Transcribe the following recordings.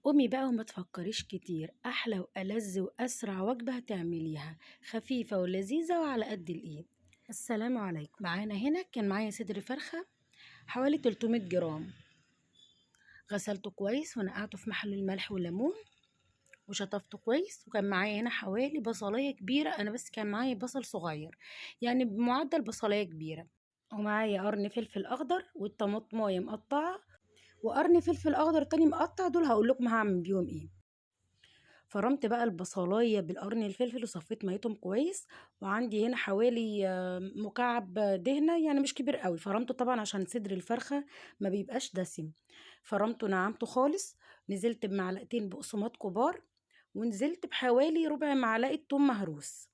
قومي بقى وما تفكريش كتير، احلى والذ واسرع وجبه هتعمليها، خفيفه ولذيذه وعلى قد الايد. السلام عليكم. كان معايا صدر فرخه حوالي 300 جرام. غسلته كويس ونقعته في محلول الملح والليمون وشطفته كويس. وكان معايا هنا حوالي بصلايه كبيره، انا بس كان معايا بصل صغير يعني بمعدل بصلايه كبيره. ومعايا قرن فلفل اخضر والطماطمايه مقطعه وقرن فلفل اخضر تاني مقطع، دول هقول لكم هعمل بيهم ايه. فرمت بقى البصلايه بالقرن الفلفل وصفيت ميتهم كويس. وعندي هنا حوالي مكعب دهنه يعني مش كبير قوي، فرمته طبعا عشان صدر الفرخه ما بيبقاش دسم. فرمته نعمته خالص. نزلت بمعلقتين بقسماط كبار، ونزلت بحوالي ربع معلقه توم مهروس.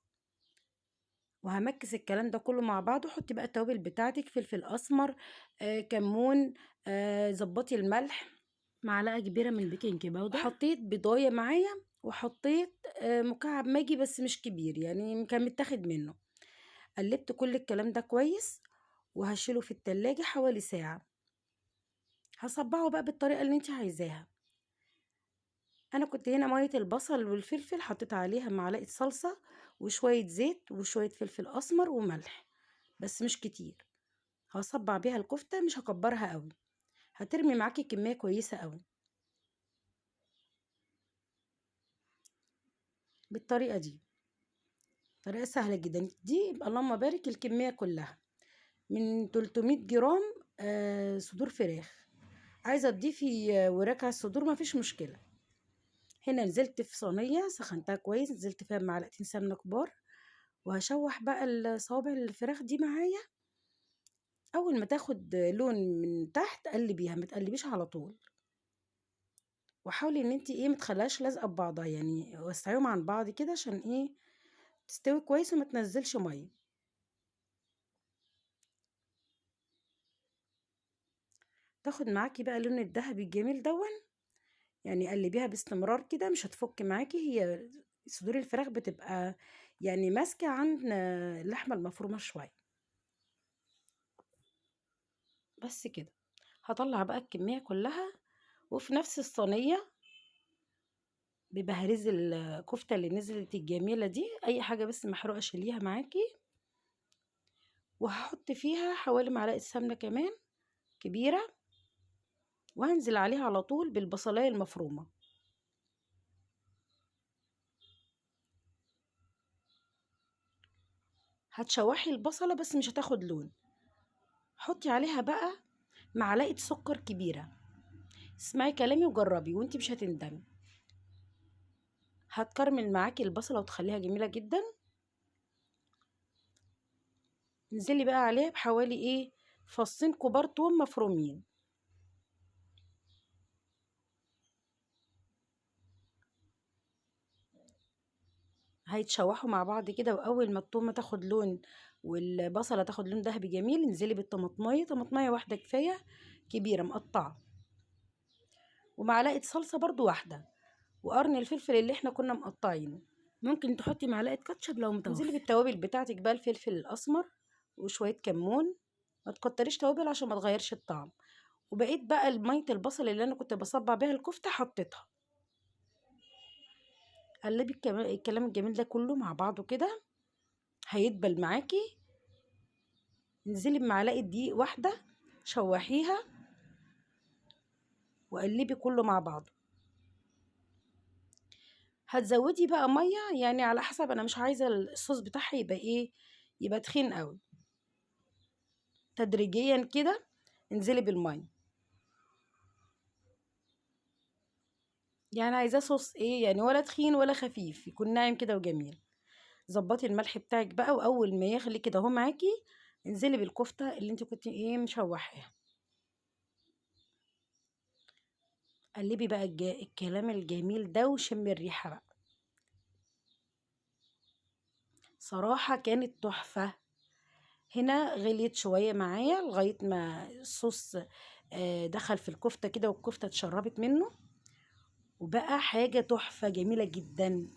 وهمكس الكلام ده كله مع بعض. وحطي بقى التوابل بتاعتك، فلفل اسمر، كمون، ظبطي الملح، معلقه كبيره من البيكنج باودر. حطيت بيضايه معايا، وحطيت مكعب ماجي بس مش كبير يعني كان متاخد منه. قلبت كل الكلام ده كويس وهشيله في التلاجة حوالي ساعة. هصبعه بقى بالطريقة اللي انت عايزاها. انا كنت هنا مية البصل والفلفل حطيت عليها معلقة صلصة وشوية زيت وشوية فلفل اسمر وملح بس مش كتير. هصبع بيها الكفتة، مش هكبرها قوي، هترمي معاكي كمية كويسة قوي بالطريقة دي. طريقة سهلة جدا دي. اللهم بارك الكمية كلها من 300 جرام صدور فراخ. عايزة تضيفي وراك على الصدور مفيش مشكلة. هنا نزلت في صينية سخنتها كويس، نزلت فيها معلقتين سمنة كبار. وهشوح بقى الصوابع الفراخ دي معايا. اول ما تاخد لون من تحت قلبيها، ما تقلبيش على طول. وحاولي ان انت ما تخليهاش لازقه ببعضها، يعني وسعيهم عن بعض كده عشان تستوي كويس وما تنزلش ميه. تاخد معاكي بقى اللون الذهبي الجميل دون، يعني قلبيها باستمرار كده مش هتفك معاكي. هي صدور الفراخ بتبقى يعني ماسكه عن اللحمه المفرومه شويه. بس كده. هطلع بقى الكميه كلها، وفي نفس الصينيه ببهريز الكفته اللي نزلت الجميله دي، اي حاجه بس محروقه شيليها معاكي. وهحط فيها حوالي معلقه سمنه كمان كبيره، وهنزل عليها على طول بالبصلايه المفرومه. هتشوحي البصله بس مش هتاخد لون. حطي عليها بقى معلقه سكر كبيره. اسمعي كلامي وجربي وانتي مش هتندمي. هتكرمل معاكي البصله وتخليها جميله جدا. انزلي بقى عليها بحوالي فصين كبار توم مفرومين. هيتشوحوا مع بعض كده. واول ما التومه تاخد لون والبصله تاخد لون ذهبي جميل، انزلي بالطماطمايه، طماطمايه واحده كفايه كبيره مقطعه، ومعلقه صلصه برضو واحده، وقرن الفلفل اللي احنا كنا مقطعينه. ممكن تحطي معلقه كاتشب لو متوفر. انزلي بالتوابل بتاعتك بقى، الفلفل الاسمر وشويه كمون. ما تكتريش توابل عشان ما تغيرش الطعم. وبقيت بقى ميه البصل اللي انا كنت بصبع بيها الكفته حطيتها. قلبي الكلام الجميل ده كله مع بعضه كده هيدبل معاكي. انزلي بمعلقه دقيق واحده، شوحيها وقلبي كله مع بعضه. هتزودي بقى ميه يعني على حسب، انا مش عايزه الصوص بتاعها يبقى يبقى تخين قوي. تدريجيا كده انزلي بالميه. يعني عايزاه صوص يعني ولا تخين ولا خفيف، يكون ناعم كده وجميل. ظبطي الملح بتاعك بقى، واول ما يغلي كده اهو معاكي انزلي بالكفته اللي انت كنت مشوحاها. قلبي بقى الكلام الجميل ده وشمي الريحه بقى. صراحه كانت تحفه. هنا غليت شويه معايا لغايه ما الصوص دخل في الكفته كده والكفته اتشربت منه، وبقى حاجه تحفه جميله جدا.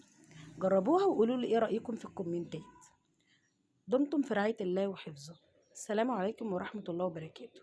جربوها وقولوا لي ايه رايكم في الكومنتات. دمتم في رعايه الله وحفظه. السلام عليكم ورحمه الله وبركاته.